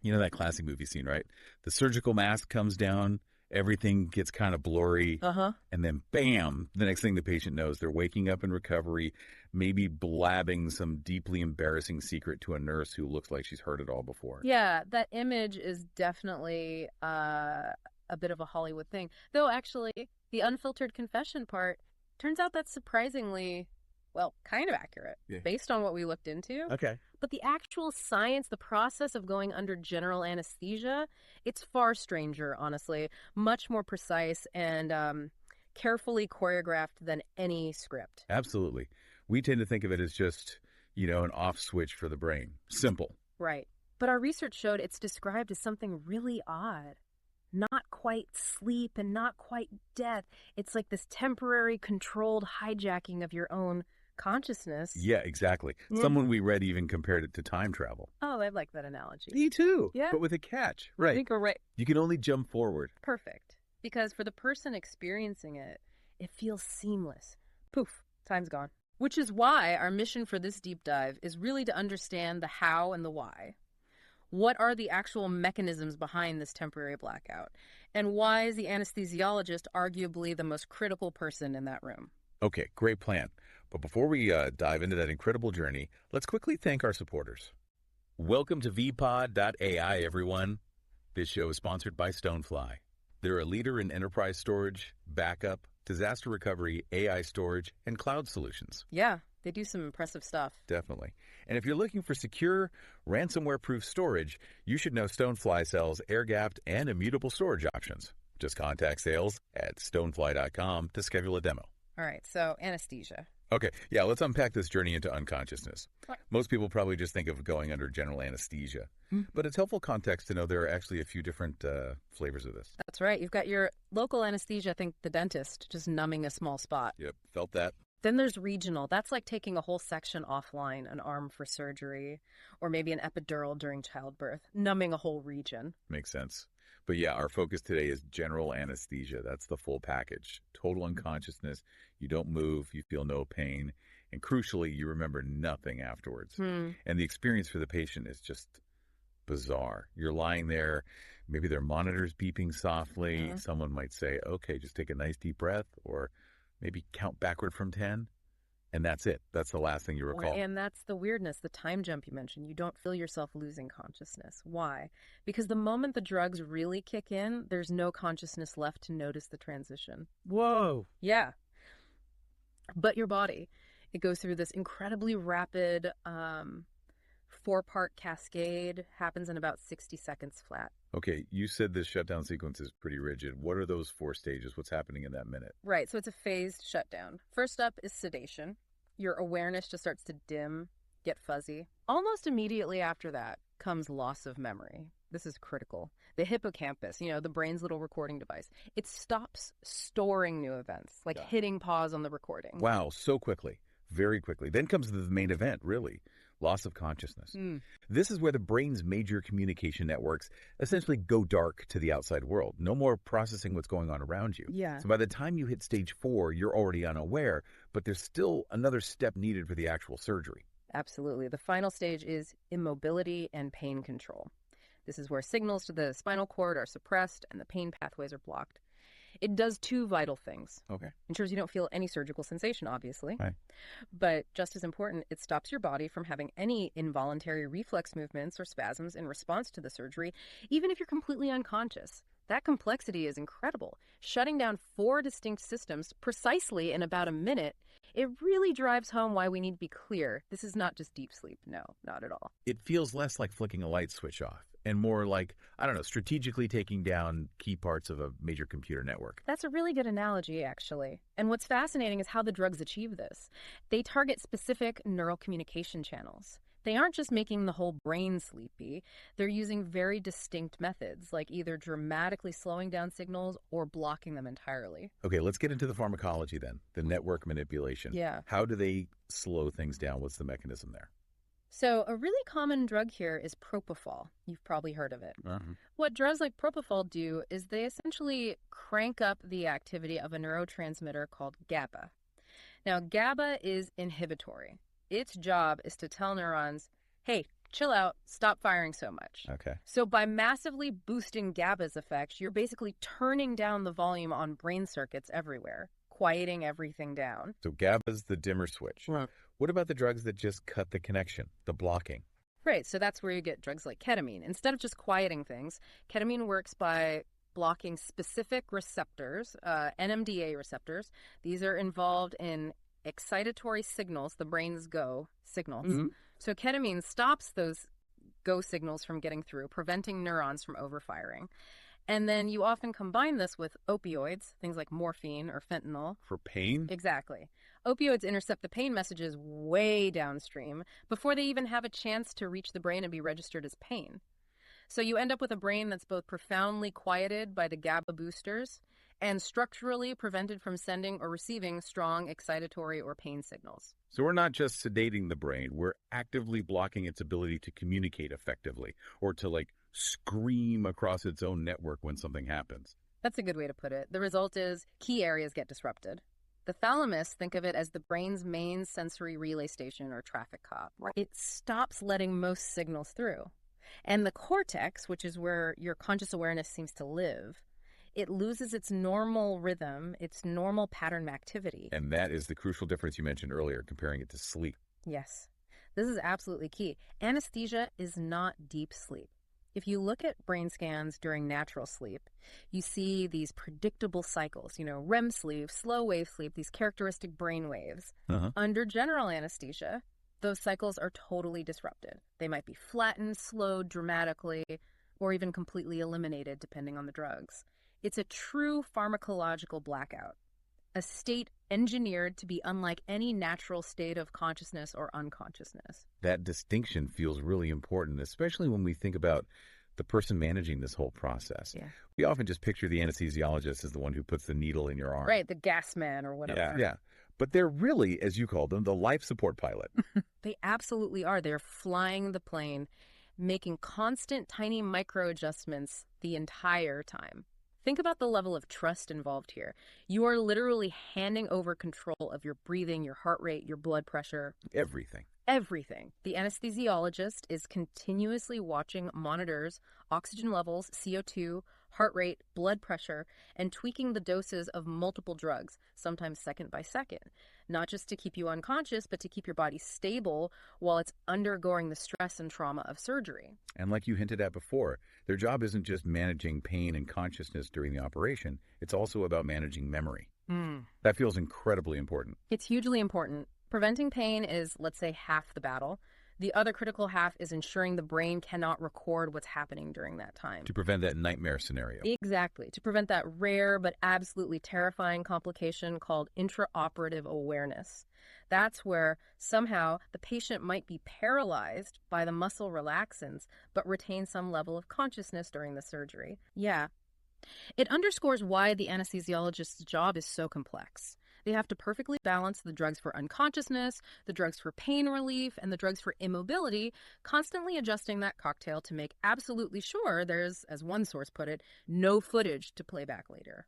You know that classic movie scene, right? The surgical mask comes down, everything gets kind of blurry, and then bam, the next thing the patient knows, they're waking up in recovery, maybe blabbing some deeply embarrassing secret to a nurse who looks like she's heard it all before. Yeah, that image is definitely a bit of a Hollywood thing. Though actually, the unfiltered confession part, turns out that's surprisingly, well, kind of accurate based on what we looked into. Okay. But the actual science, the process of going under general anesthesia, it's far stranger, honestly, much more precise and carefully choreographed than any script. Absolutely. We tend to think of it as just, an off switch for the brain. Simple. Right. But our research showed it's described as something really odd. Not quite sleep and not quite death. It's like this temporary controlled hijacking of your own consciousness. Yeah, exactly. Someone we read even compared it to time travel. Oh, I like that analogy. Me too. Yeah. But with a catch. Right. I think you're right. You can only jump forward. Perfect. Because for the person experiencing it, it feels seamless. Poof, time's gone. Which is why our mission for this deep dive is really to understand the how and the why. What are the actual mechanisms behind this temporary blackout? And why is the anesthesiologist arguably the most critical person in that room? Okay, great plan. But before we dive into that incredible journey, let's quickly thank our supporters. Welcome to vpod.ai, everyone. This show is sponsored by Stonefly. They're a leader in enterprise storage, backup, disaster recovery, AI storage, and cloud solutions. Yeah, they do some impressive stuff. Definitely. And if you're looking for secure, ransomware-proof storage, you should know Stonefly sells air-gapped and immutable storage options. Just contact sales at stonefly.com to schedule a demo. All right, so anesthesia. Okay, yeah, let's unpack this journey into unconsciousness. Most people probably just think of going under general anesthesia, but it's helpful context to know there are actually a few different flavors of this. That's right. You've got your local anesthesia, I think the dentist, just numbing a small spot. Yep, felt that. Then there's regional. That's like taking a whole section offline, an arm for surgery, or maybe an epidural during childbirth, numbing a whole region. Makes sense. But yeah, our focus today is general anesthesia. That's the full package. Total unconsciousness. You don't move. You feel no pain. And crucially, you remember nothing afterwards. And the experience for the patient is just bizarre. You're lying there. Maybe their monitor's beeping softly. Someone might say, okay, just take a nice deep breath, or maybe count backward from 10. And that's it. That's the last thing you recall. And that's the weirdness, the time jump you mentioned. You don't feel yourself losing consciousness. Why? Because the moment the drugs really kick in, there's no consciousness left to notice the transition. Whoa. Yeah. But your body, it goes through this incredibly rapid 4-part cascade, happens in about 60 seconds flat. Okay, you said this shutdown sequence is pretty rigid. What are those 4 stages? What's happening in that minute? Right, so it's a phased shutdown. First up is sedation. Your awareness just starts to dim, get fuzzy. Almost immediately after that comes loss of memory. This is critical. The hippocampus, the brain's little recording device, it stops storing new events, like hitting pause on the recording. Wow, so quickly. Very quickly. Then comes the main event, really. Loss of consciousness. This is where the brain's major communication networks essentially go dark to the outside world. No more processing what's going on around you. Yeah. So by the time you hit stage 4, you're already unaware, but there's still another step needed for the actual surgery. Absolutely. The final stage is immobility and pain control. This is where signals to the spinal cord are suppressed and the pain pathways are blocked. It does 2 vital things. Okay. Ensures you don't feel any surgical sensation, obviously. Right. But just as important, it stops your body from having any involuntary reflex movements or spasms in response to the surgery, even if you're completely unconscious. That complexity is incredible. Shutting down 4 distinct systems precisely in about a minute, it really drives home why we need to be clear. This is not just deep sleep. No, not at all. It feels less like flicking a light switch off and more like, strategically taking down key parts of a major computer network. That's a really good analogy, actually. And what's fascinating is how the drugs achieve this. They target specific neural communication channels. They aren't just making the whole brain sleepy. They're using very distinct methods, like either dramatically slowing down signals or blocking them entirely. Okay, let's get into the pharmacology then, the network manipulation. Yeah. How do they slow things down? What's the mechanism there? So a really common drug here is propofol. You've probably heard of it. What drugs like propofol do is they essentially crank up the activity of a neurotransmitter called GABA. Now, GABA is inhibitory. Its job is to tell neurons, hey, chill out, stop firing so much. Okay. So by massively boosting GABA's effects, you're basically turning down the volume on brain circuits everywhere, quieting everything down. So GABA's the dimmer switch. Right. What about the drugs that just cut the connection, the blocking? Right, so that's where you get drugs like ketamine. Instead of just quieting things, ketamine works by blocking specific receptors, NMDA receptors. These are involved in excitatory signals, the brain's go signals. Mm-hmm. So ketamine stops those go signals from getting through, preventing neurons from overfiring. And then you often combine this with opioids, things like morphine or fentanyl. For pain? Exactly. Opioids intercept the pain messages way downstream before they even have a chance to reach the brain and be registered as pain. So you end up with a brain that's both profoundly quieted by the GABA boosters and structurally prevented from sending or receiving strong excitatory or pain signals. So we're not just sedating the brain, we're actively blocking its ability to communicate effectively or to scream across its own network when something happens. That's a good way to put it. The result is key areas get disrupted. The thalamus, think of it as the brain's main sensory relay station or traffic cop. Right. It stops letting most signals through. And the cortex, which is where your conscious awareness seems to live, it loses its normal rhythm, its normal pattern of activity. And that is the crucial difference you mentioned earlier, comparing it to sleep. Yes. This is absolutely key. Anesthesia is not deep sleep. If you look at brain scans during natural sleep, you see these predictable cycles, REM sleep, slow wave sleep, these characteristic brain waves. Uh-huh. Under general anesthesia, those cycles are totally disrupted. They might be flattened, slowed dramatically, or even completely eliminated depending on the drugs. It's a true pharmacological blackout, a state engineered to be unlike any natural state of consciousness or unconsciousness. That distinction feels really important, especially when we think about the person managing this whole process. Yeah. We often just picture the anesthesiologist as the one who puts the needle in your arm. Right, the gas man or whatever. Yeah. But they're really, as you call them, the life support pilot. They absolutely are. They're flying the plane, making constant tiny micro adjustments the entire time. Think about the level of trust involved here. You are literally handing over control of your breathing, your heart rate, your blood pressure. Everything. Everything. The anesthesiologist is continuously watching monitors, oxygen levels, CO2, heart rate, blood pressure, and tweaking the doses of multiple drugs, sometimes second by second. Not just to keep you unconscious, but to keep your body stable while it's undergoing the stress and trauma of surgery. And like you hinted at before, their job isn't just managing pain and consciousness during the operation. It's also about managing memory. That feels incredibly important. It's hugely important. Preventing pain is, let's say, half the battle. The other critical half is ensuring the brain cannot record what's happening during that time. To prevent that nightmare scenario. Exactly. To prevent that rare but absolutely terrifying complication called intraoperative awareness. That's where somehow the patient might be paralyzed by the muscle relaxants but retain some level of consciousness during the surgery. Yeah. It underscores why the anesthesiologist's job is so complex. They have to perfectly balance the drugs for unconsciousness, the drugs for pain relief, and the drugs for immobility, constantly adjusting that cocktail to make absolutely sure there's, as one source put it, no footage to play back later.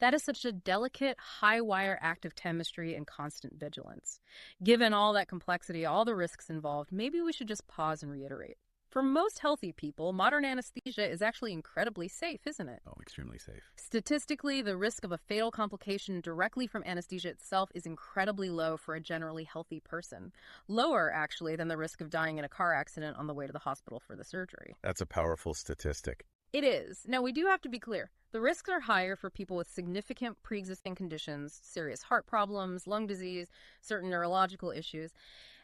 That is such a delicate, high-wire act of chemistry and constant vigilance. Given all that complexity, all the risks involved, maybe we should just pause and reiterate. For most healthy people, modern anesthesia is actually incredibly safe, isn't it? Oh, extremely safe. Statistically, the risk of a fatal complication directly from anesthesia itself is incredibly low for a generally healthy person. Lower, actually, than the risk of dying in a car accident on the way to the hospital for the surgery. That's a powerful statistic. It is. Now, we do have to be clear. The risks are higher for people with significant pre-existing conditions, serious heart problems, lung disease, certain neurological issues.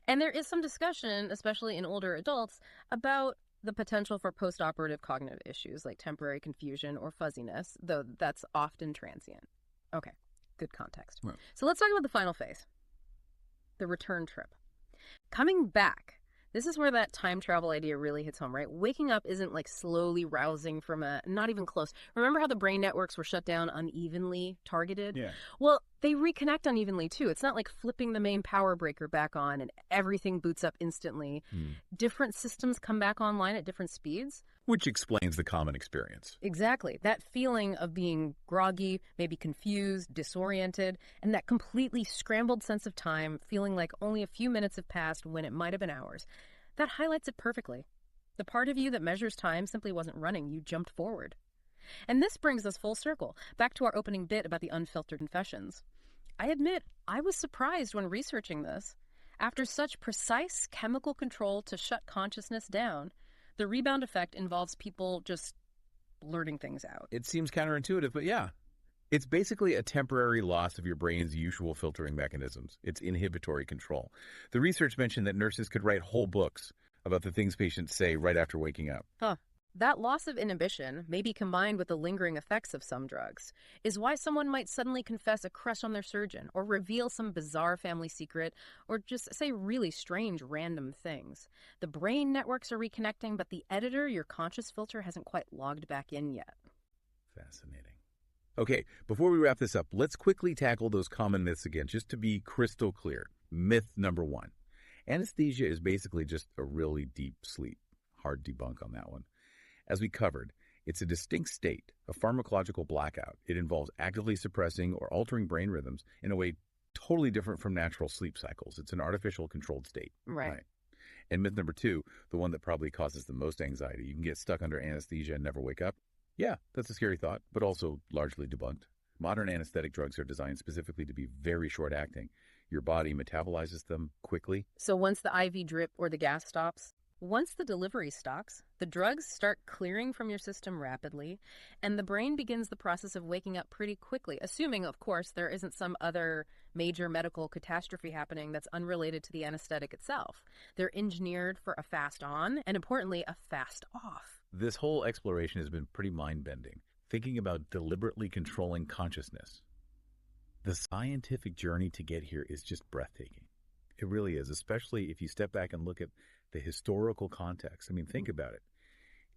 And there is some discussion, especially in older adults, about the potential for postoperative cognitive issues like temporary confusion or fuzziness, though that's often transient. Okay, good context. Right. So let's talk about the final phase, the return trip. Coming back. This is where that time travel idea really hits home, right? Waking up isn't like slowly rousing from not even close. Remember how the brain networks were shut down unevenly targeted? Yeah. Well, they reconnect unevenly too. It's not like flipping the main power breaker back on and everything boots up instantly. Different systems come back online at different speeds. Which explains the common experience. Exactly. That feeling of being groggy, maybe confused, disoriented, and that completely scrambled sense of time, feeling like only a few minutes have passed when it might have been hours. That highlights it perfectly. The part of you that measures time simply wasn't running, you jumped forward. And this brings us full circle, back to our opening bit about the unfiltered confessions. I admit, I was surprised when researching this. After such precise chemical control to shut consciousness down, the rebound effect involves people just blurting things out. It seems counterintuitive, but yeah. It's basically a temporary loss of your brain's usual filtering mechanisms. It's inhibitory control. The research mentioned that nurses could write whole books about the things patients say right after waking up. Huh. That loss of inhibition, maybe combined with the lingering effects of some drugs, is why someone might suddenly confess a crush on their surgeon, or reveal some bizarre family secret, or just say really strange random things. The brain networks are reconnecting, but the editor, your conscious filter, hasn't quite logged back in yet. Fascinating. Okay, before we wrap this up, let's quickly tackle those common myths again, just to be crystal clear. Myth number 1. Anesthesia is basically just a really deep sleep. Hard debunk on that one. As we covered, it's a distinct state, a pharmacological blackout. It involves actively suppressing or altering brain rhythms in a way totally different from natural sleep cycles. It's an artificial controlled state. Right. And myth number 2, the one that probably causes the most anxiety, you can get stuck under anesthesia and never wake up. Yeah, that's a scary thought, but also largely debunked. Modern anesthetic drugs are designed specifically to be very short-acting. Your body metabolizes them quickly. So once the IV drip or the gas stops, once the delivery stops, the drugs start clearing from your system rapidly, and the brain begins the process of waking up pretty quickly, assuming, of course, there isn't some other major medical catastrophe happening that's unrelated to the anesthetic itself. They're engineered for a fast on, and importantly, a fast off. This whole exploration has been pretty mind-bending, thinking about deliberately controlling consciousness. The scientific journey to get here is just breathtaking. It really is, especially if you step back and look at the historical context. I mean, think about it.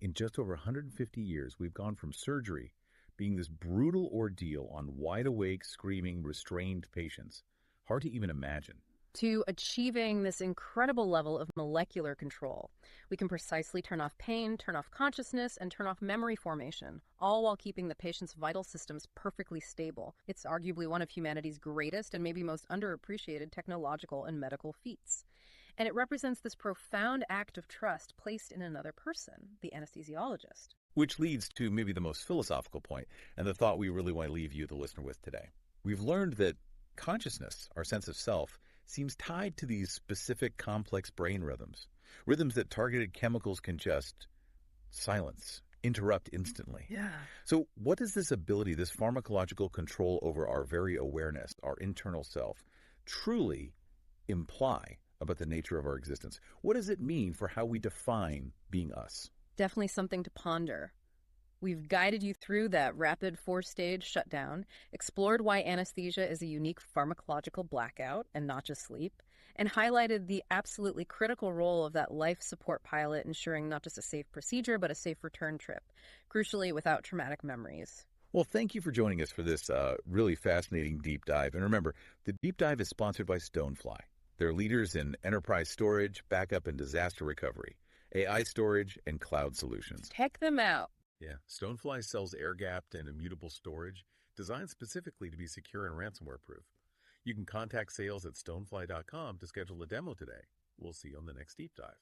In just over 150 years, we've gone from surgery being this brutal ordeal on wide-awake, screaming, restrained patients. Hard to even imagine. To achieving this incredible level of molecular control. We can precisely turn off pain, turn off consciousness, and turn off memory formation, all while keeping the patient's vital systems perfectly stable. It's arguably one of humanity's greatest and maybe most underappreciated technological and medical feats. And it represents this profound act of trust placed in another person, the anesthesiologist. Which leads to maybe the most philosophical point, and the thought we really want to leave you, the listener, with today. We've learned that consciousness, our sense of self, seems tied to these specific complex brain rhythms that targeted chemicals can just silence, interrupt instantly. Yeah. So what does this ability, this pharmacological control over our very awareness, our internal self, truly imply about the nature of our existence? What does it mean for how we define being us? Definitely something to ponder. We've guided you through that rapid 4-stage shutdown, explored why anesthesia is a unique pharmacological blackout and not just sleep, and highlighted the absolutely critical role of that life support pilot ensuring not just a safe procedure, but a safe return trip, crucially without traumatic memories. Well, thank you for joining us for this really fascinating deep dive. And remember, the deep dive is sponsored by Stonefly. They're leaders in enterprise storage, backup, and disaster recovery, AI storage, and cloud solutions. Check them out. Yeah, Stonefly sells air-gapped and immutable storage designed specifically to be secure and ransomware-proof. You can contact sales at stonefly.com to schedule a demo today. We'll see you on the next deep dive.